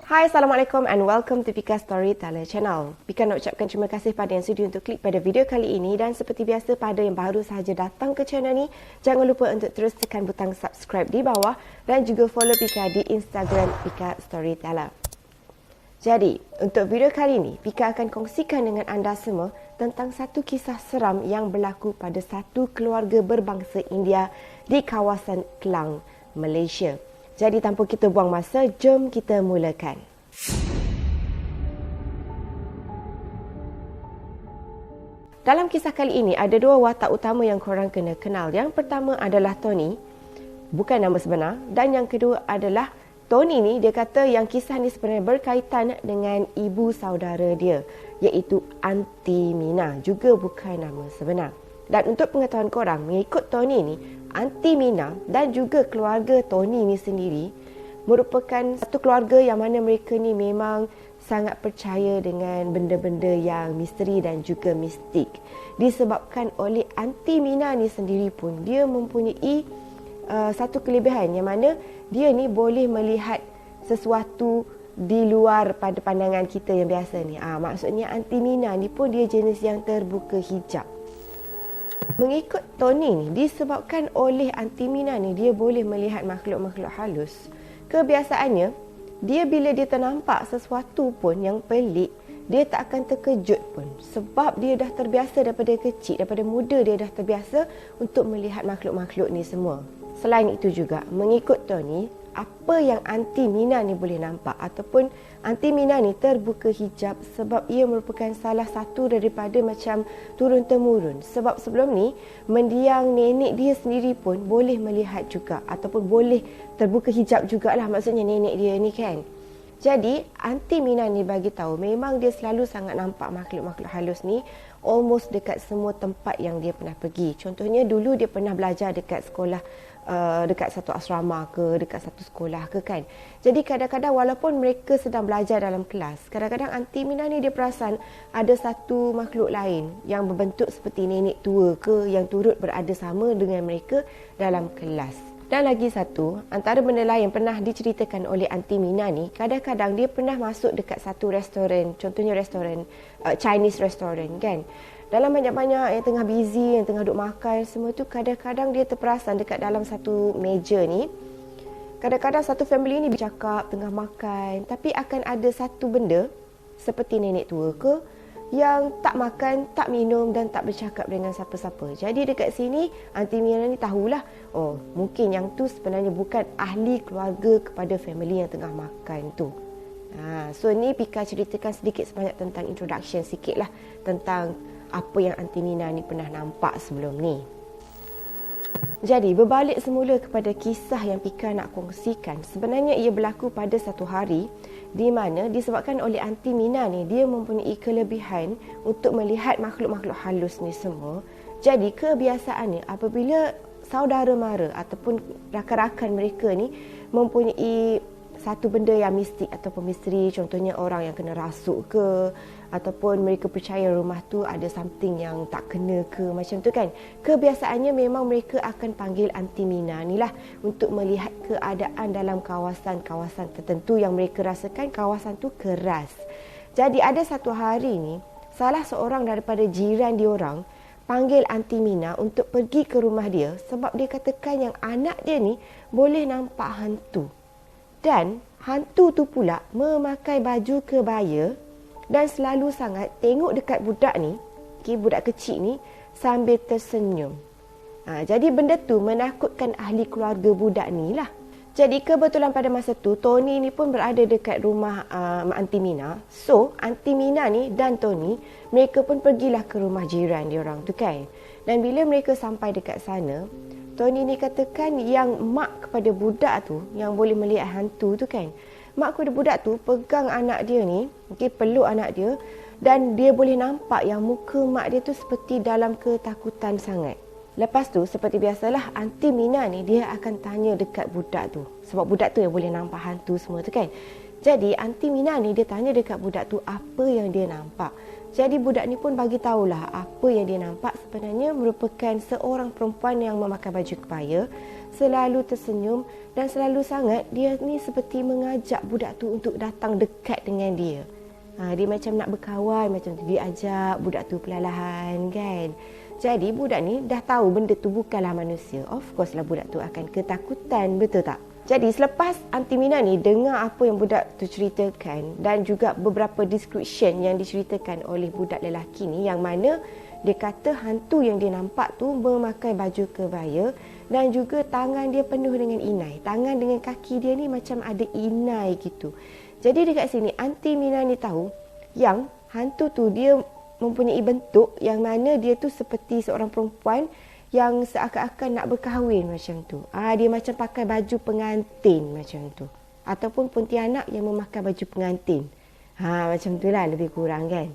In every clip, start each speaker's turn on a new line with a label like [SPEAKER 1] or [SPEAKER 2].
[SPEAKER 1] Hai, Assalamualaikum and welcome to Pika Storyteller Channel. Pika nak ucapkan terima kasih pada yang sudi untuk klik pada video kali ini, dan seperti biasa pada yang baru sahaja datang ke channel ni, jangan lupa untuk terus tekan butang subscribe di bawah dan juga follow Pika di Instagram Pika Storyteller. Jadi, untuk video kali ini, Pika akan kongsikan dengan anda semua tentang satu kisah seram yang berlaku pada satu keluarga berbangsa India di kawasan Klang, Malaysia. Jadi tanpa kita buang masa, jom kita mulakan. Dalam kisah kali ini, ada dua watak utama yang korang kena kenal. Yang pertama adalah Tony, bukan nama sebenar. Dan yang kedua adalah Tony ni, dia kata yang kisah ni sebenarnya berkaitan dengan ibu saudara dia, iaitu Aunty Mina, juga bukan nama sebenar. Dan untuk pengetahuan korang, mengikut Tony ni, Aunty Mina dan juga keluarga Tony ni sendiri merupakan satu keluarga yang mana mereka ni memang sangat percaya dengan benda-benda yang misteri dan juga mistik. Disebabkan oleh Aunty Mina ni sendiri pun, dia mempunyai satu kelebihan yang mana dia ni boleh melihat sesuatu di luar pada pandangan kita yang biasa ni. Maksudnya Aunty Mina ni pun dia jenis yang terbuka hijab. Mengikut Tony ni, disebabkan oleh Aunty Mina ni dia boleh melihat makhluk-makhluk halus. Kebiasaannya, dia bila dia ternampak sesuatu pun yang pelik, dia tak akan terkejut pun. Sebab dia dah terbiasa daripada kecil, daripada muda dia dah terbiasa untuk melihat makhluk-makhluk ni semua. Selain itu juga, mengikut Tony, apa yang Aunty Mina ni boleh nampak ataupun Aunty Mina ni terbuka hijab sebab ia merupakan salah satu daripada macam turun-temurun. Sebab sebelum ni, mendiang nenek dia sendiri pun boleh melihat juga ataupun boleh terbuka hijab jugalah, maksudnya nenek dia ni kan. Jadi, Aunty Mina ni bagi tahu memang dia selalu sangat nampak makhluk-makhluk halus ni almost dekat semua tempat yang dia pernah pergi. Contohnya dulu dia pernah belajar dekat sekolah, dekat satu asrama ke, dekat satu sekolah ke kan. Jadi kadang-kadang walaupun mereka sedang belajar dalam kelas, kadang-kadang Aunty Mina ni dia perasan ada satu makhluk lain yang berbentuk seperti nenek tua ke yang turut berada sama dengan mereka dalam kelas. Dan lagi satu, antara benda lain yang pernah diceritakan oleh Aunty Mina ni, kadang-kadang dia pernah masuk dekat satu restoran, contohnya restoran Chinese restoran kan. Dalam banyak-banyak yang tengah busy, yang tengah duduk makan, semua tu kadang-kadang dia terperasan dekat dalam satu meja ni. Kadang-kadang satu family ni bercakap tengah makan, tapi akan ada satu benda seperti nenek tua ke yang tak makan, tak minum dan tak bercakap dengan siapa-siapa. Jadi dekat sini Aunty Mina ni tahulah, oh mungkin yang tu sebenarnya bukan ahli keluarga kepada family yang tengah makan tu. So ni Pika ceritakan sedikit sebanyak tentang introduction sikit lah tentang apa yang Aunty Mina ni pernah nampak sebelum ni. Jadi berbalik semula kepada kisah yang Pika nak kongsikan, sebenarnya ia berlaku pada satu hari di mana disebabkan oleh Aunty Mina ni dia mempunyai kelebihan untuk melihat makhluk-makhluk halus ni semua. Jadi kebiasaannya apabila saudara mara ataupun rakan-rakan mereka ni mempunyai satu benda yang mistik ataupun misteri, contohnya orang yang kena rasuk ke, ataupun mereka percaya rumah tu ada something yang tak kena ke, macam tu kan. Kebiasaannya memang mereka akan panggil Aunty Mina ni lah untuk melihat keadaan dalam kawasan-kawasan tertentu yang mereka rasakan kawasan tu keras. Jadi ada satu hari ni, salah seorang daripada jiran diorang panggil Aunty Mina untuk pergi ke rumah dia sebab dia katakan yang anak dia ni boleh nampak hantu. Dan hantu tu pula memakai baju kebaya dan selalu sangat tengok dekat budak ni, budak kecil ni sambil tersenyum. Jadi benda tu menakutkan ahli keluarga budak ni lah. Jadi kebetulan pada masa tu Tony ni pun berada dekat rumah Aunty Mina. So Aunty Mina ni dan Tony, mereka pun pergilah ke rumah jiran diorang tu kan. Dan bila mereka sampai dekat sana, Tony ni katakan yang mak kepada budak tu yang boleh melihat hantu tu kan. Mak kepada budak tu pegang anak dia ni, peluk anak dia, dan dia boleh nampak yang muka mak dia tu seperti dalam ketakutan sangat. Lepas tu seperti biasalah Aunty Mina ni dia akan tanya dekat budak tu. Sebab budak tu yang boleh nampak hantu semua tu kan. Jadi Aunty Mina ni dia tanya dekat budak tu apa yang dia nampak. Jadi budak ni pun bagi tahulah apa yang dia nampak sebenarnya merupakan seorang perempuan yang memakai baju kebaya, selalu tersenyum dan selalu sangat dia ni seperti mengajak budak tu untuk datang dekat dengan dia. Dia macam nak berkawan, macam tu dia ajak budak tu perlahan kan. Jadi budak ni dah tahu benda tu bukanlah manusia. Of course lah budak tu akan ketakutan, betul tak? Jadi selepas Aunty Mina ni dengar apa yang budak tu ceritakan dan juga beberapa description yang diceritakan oleh budak lelaki ni, yang mana dia kata hantu yang dia nampak tu memakai baju kebaya dan juga tangan dia penuh dengan inai. Tangan dengan kaki dia ni macam ada inai gitu. Jadi dekat sini Aunty Mina ni tahu yang hantu tu dia mempunyai bentuk yang mana dia tu seperti seorang perempuan yang seakan-akan nak berkahwin macam tu. Dia macam pakai baju pengantin macam tu. Ataupun pontianak yang memakai baju pengantin. Macam tu lah lebih kurang kan.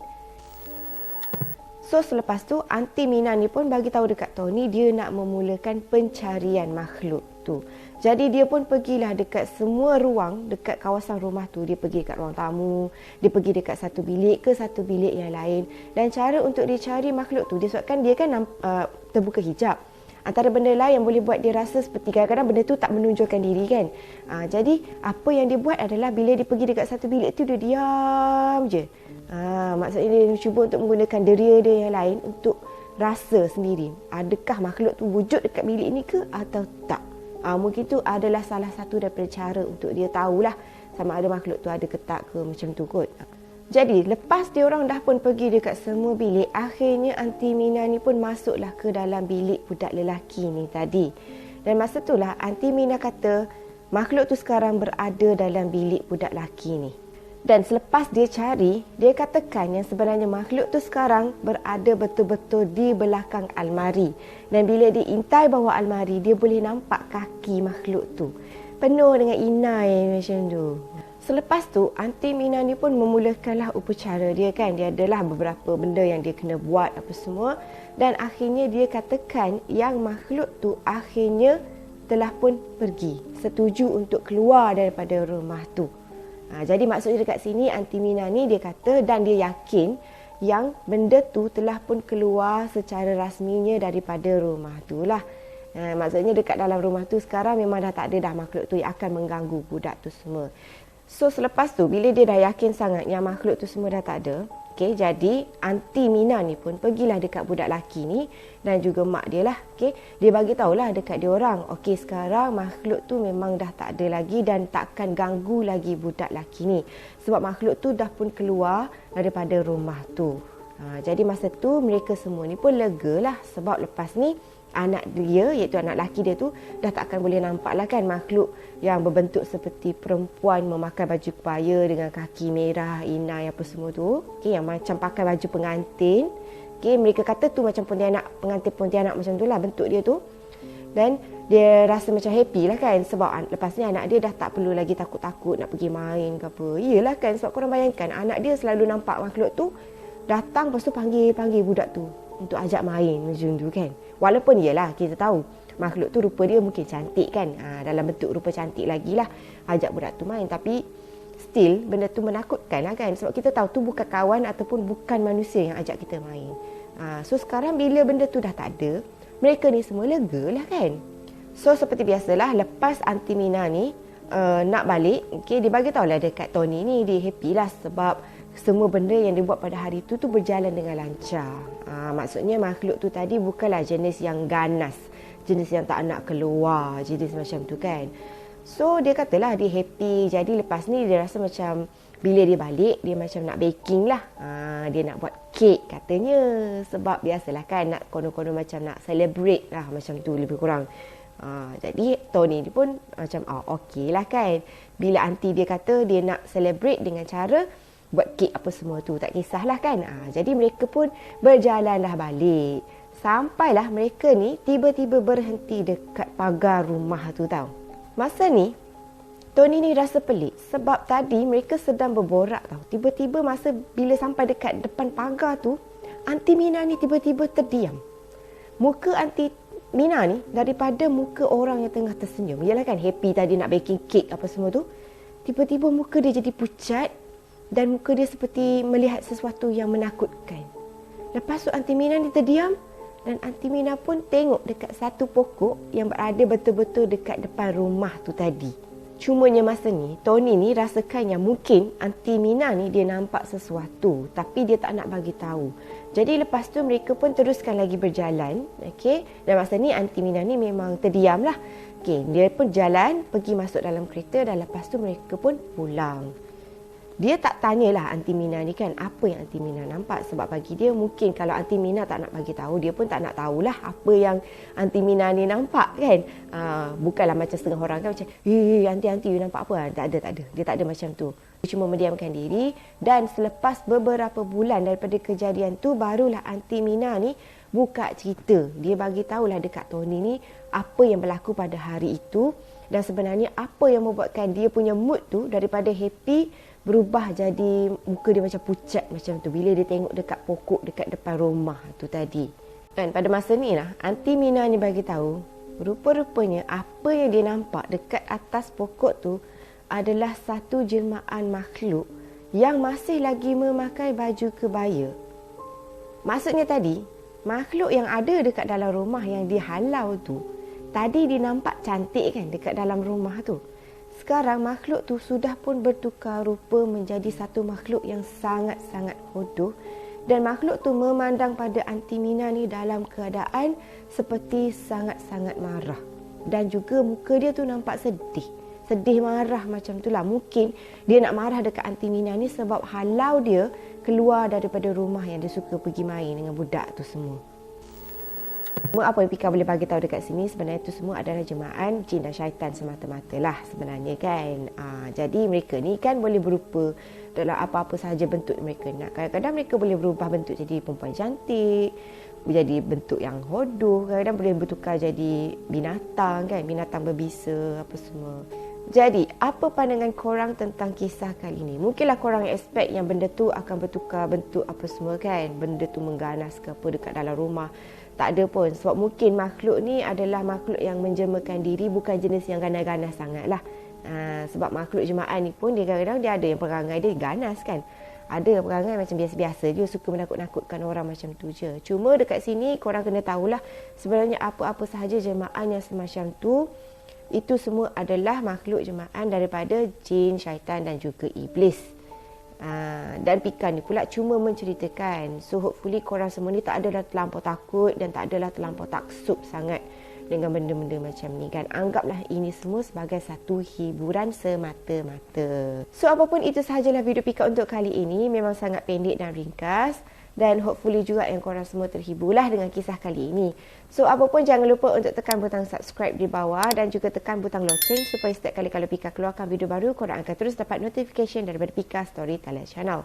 [SPEAKER 1] So selepas tu Aunty Mina ni pun bagi tahu dekat Tony dia nak memulakan pencarian makhluk tu. Jadi dia pun pergilah dekat semua ruang dekat kawasan rumah tu. Dia pergi dekat ruang tamu, dia pergi dekat satu bilik ke satu bilik yang lain. Dan cara untuk dia cari makhluk tu, disebabkan dia kan terbuka hijab. Antara benda lain yang boleh buat dia rasa seperti kadang-kadang benda tu tak menunjukkan diri kan. Jadi apa yang dia buat adalah bila dia pergi dekat satu bilik tu dia diam je. Maksudnya dia cuba untuk menggunakan deria dia yang lain untuk rasa sendiri. Adakah makhluk tu wujud dekat bilik ni ke atau tak? Mungkin tu adalah salah satu daripada cara untuk dia tahulah sama ada makhluk tu ada ke tak ke macam tu kot. Jadi lepas dia orang dah pun pergi dekat semua bilik, akhirnya Aunty Mina ni pun masuklah ke dalam bilik budak lelaki ni tadi. Dan masa itulah Aunty Mina kata makhluk tu sekarang berada dalam bilik budak lelaki ni. Dan selepas dia cari, dia katakan yang sebenarnya makhluk tu sekarang berada betul-betul di belakang almari. Dan bila dia intai bawah almari, dia boleh nampak kaki makhluk tu penuh dengan inai macam tu. Selepas tu, Aunty Mina ni pun memulakanlah upacara dia kan. Dia adalah beberapa benda yang dia kena buat apa semua. Dan akhirnya dia katakan yang makhluk tu akhirnya telah pun pergi. Setuju untuk keluar daripada rumah tu. Jadi maksudnya dekat sini Aunty Mina ni dia kata dan dia yakin yang benda tu telah pun keluar secara rasminya daripada rumah tu lah. Maksudnya dekat dalam rumah tu sekarang memang dah tak ada dah makhluk tu yang akan mengganggu budak tu semua. So selepas tu bila dia dah yakin sangat yang makhluk tu semua dah tak ada, okay, jadi Aunty Mina ni pun pergilah dekat budak lelaki ni dan juga mak dia lah. Okay, dia bagi tahulah dekat dia orang, okay, sekarang makhluk tu memang dah tak ada lagi dan takkan ganggu lagi budak lelaki ni. Sebab makhluk tu dah pun keluar daripada rumah tu. Jadi masa tu mereka semua ni pun lega lah sebab lepas ni anak dia, iaitu anak lelaki dia tu dah takkan boleh nampak lah kan makhluk yang berbentuk seperti perempuan memakai baju kebaya dengan kaki merah, inai apa semua tu, okay, yang macam pakai baju pengantin. Okay, mereka kata tu macam pontianak, pengantin pontianak macam tu lah bentuk dia tu. Dan dia rasa macam happy lah kan sebab lepas ni anak dia dah tak perlu lagi takut-takut nak pergi main ke apa. Iyalah kan, sebab korang bayangkan anak dia selalu nampak makhluk tu datang lepas tu panggil budak tu untuk ajak main macam tu kan. Walaupun iyalah kita tahu makhluk tu rupa dia mungkin cantik kan, dalam bentuk rupa cantik lagi lah ajak budak tu main, tapi still benda tu menakutkan lah kan sebab kita tahu tu bukan kawan ataupun bukan manusia yang ajak kita main. So sekarang bila benda tu dah tak ada, mereka ni semua lega lah kan. So seperti biasalah lepas Aunty Mina ni nak balik, okay, dia bagi tahulah dekat Tony ni dia happy lah sebab semua benda yang dia buat pada hari tu berjalan dengan lancar. Maksudnya makhluk tu tadi bukanlah jenis yang ganas, jenis yang tak nak keluar, jenis macam tu kan. So dia katalah dia happy. Jadi lepas ni dia rasa macam bila dia balik dia macam nak baking lah. Dia nak buat kek katanya. Sebab biasalah kan nak konon-konon macam nak celebrate lah macam tu lebih kurang. Jadi Tony ni pun macam okey lah kan. Bila aunty dia kata dia nak celebrate dengan cara buat kek apa semua tu, tak kisahlah kan. Jadi mereka pun berjalanlah balik. Sampailah mereka ni tiba-tiba berhenti dekat pagar rumah tu tau. Masa ni Tony ni rasa pelik sebab tadi mereka sedang berborak tau. Tiba-tiba masa bila sampai dekat depan pagar tu, Aunty Mina ni tiba-tiba terdiam. Muka Aunty Mina ni daripada muka orang yang tengah tersenyum, ialah kan happy tadi nak baking kek apa semua tu, tiba-tiba muka dia jadi pucat dan muka dia seperti melihat sesuatu yang menakutkan. Lepas tu Aunty Mina ni terdiam dan Aunty Mina pun tengok dekat satu pokok yang berada betul-betul dekat depan rumah tu tadi. Cumanya masa ni, Tony ni rasakan yang mungkin Aunty Mina ni dia nampak sesuatu tapi dia tak nak bagi tahu. Jadi lepas tu mereka pun teruskan lagi berjalan, okey. Dan masa ni Aunty Mina ni memang terdiam lah. Okey, dia pun jalan pergi masuk dalam kereta dan lepas tu mereka pun pulang. Dia tak tanyalah Aunty Mina ni kan apa yang Aunty Mina nampak, sebab bagi dia mungkin kalau Aunty Mina tak nak bagi tahu, dia pun tak nak tahulah apa yang Aunty Mina ni nampak kan. Bukanlah macam setengah orang kan macam Aunty you nampak apa? Tak ada. Dia tak ada macam tu. Dia cuma mendiamkan diri dan selepas beberapa bulan daripada kejadian tu barulah Aunty Mina ni buka cerita. Dia bagi tahulah dekat Tony ni apa yang berlaku pada hari itu dan sebenarnya apa yang membuatkan dia punya mood tu daripada happy berubah jadi muka dia macam pucat macam tu bila dia tengok dekat pokok dekat depan rumah tu tadi. Dan pada masa ni lah Aunty Mina ni bagi tahu rupa-rupanya apa yang dia nampak dekat atas pokok tu adalah satu jelmaan makhluk yang masih lagi memakai baju kebaya. Maksudnya tadi makhluk yang ada dekat dalam rumah yang dihalau tu tadi dia nampak cantik kan dekat dalam rumah tu. Sekarang makhluk tu sudah pun bertukar rupa menjadi satu makhluk yang sangat-sangat hodoh dan makhluk tu memandang pada Aunty Mina ni dalam keadaan seperti sangat-sangat marah dan juga muka dia tu nampak sedih marah macam tu lah. Mungkin dia nak marah dekat Aunty Mina ni sebab halau dia keluar daripada rumah yang dia suka pergi main dengan budak tu semua. Semua apa yang Pika boleh bagi tahu dekat sini sebenarnya itu semua adalah jelmaan jin dan syaitan semata-mata lah sebenarnya kan. Jadi mereka ni kan boleh berupa dalam apa-apa sahaja bentuk mereka nak. Kadang-kadang mereka boleh berubah bentuk jadi perempuan cantik, jadi bentuk yang hodoh, kadang-kadang boleh bertukar jadi binatang kan, binatang berbisa apa semua. Jadi, apa pandangan korang tentang kisah kali ini? Mungkinlah korang expect yang benda tu akan bertukar bentuk apa semua kan. Benda tu mengganas ke apa dekat dalam rumah. Tak ada pun. Sebab mungkin makhluk ni adalah makhluk yang menjemakan diri, bukan jenis yang ganas-ganas sangat lah. Sebab makhluk jemaah ni pun dia kadang-kadang dia ada yang perangai dia ganas kan. Ada yang perangai macam biasa-biasa je, suka menakut-nakutkan orang macam tu je. Cuma dekat sini korang kena tahulah sebenarnya apa-apa sahaja jemaah yang semacam tu, itu semua adalah makhluk jemaah daripada jin, syaitan dan juga iblis. Dan Pika ni pula cuma menceritakan. So hopefully korang semua ni tak adalah terlampau takut dan tak adalah terlampau taksub sangat dengan benda-benda macam ni kan. Anggaplah ini semua sebagai satu hiburan semata-mata. So apapun itu sahajalah video Pika untuk kali ini. Memang sangat pendek dan ringkas. Dan hopefully juga yang korang semua terhiburlah dengan kisah kali ini. So apapun jangan lupa untuk tekan butang subscribe di bawah dan juga tekan butang loceng supaya setiap kali kalau Pika keluarkan video baru, korang akan terus dapat notification daripada Pika Storyteller Channel.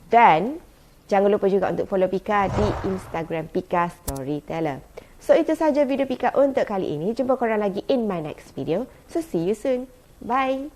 [SPEAKER 1] Dan jangan lupa juga untuk follow Pika di Instagram Pika Storyteller. So itu sahaja video Pika untuk kali ini. Jumpa korang lagi in my next video. So see you soon. Bye.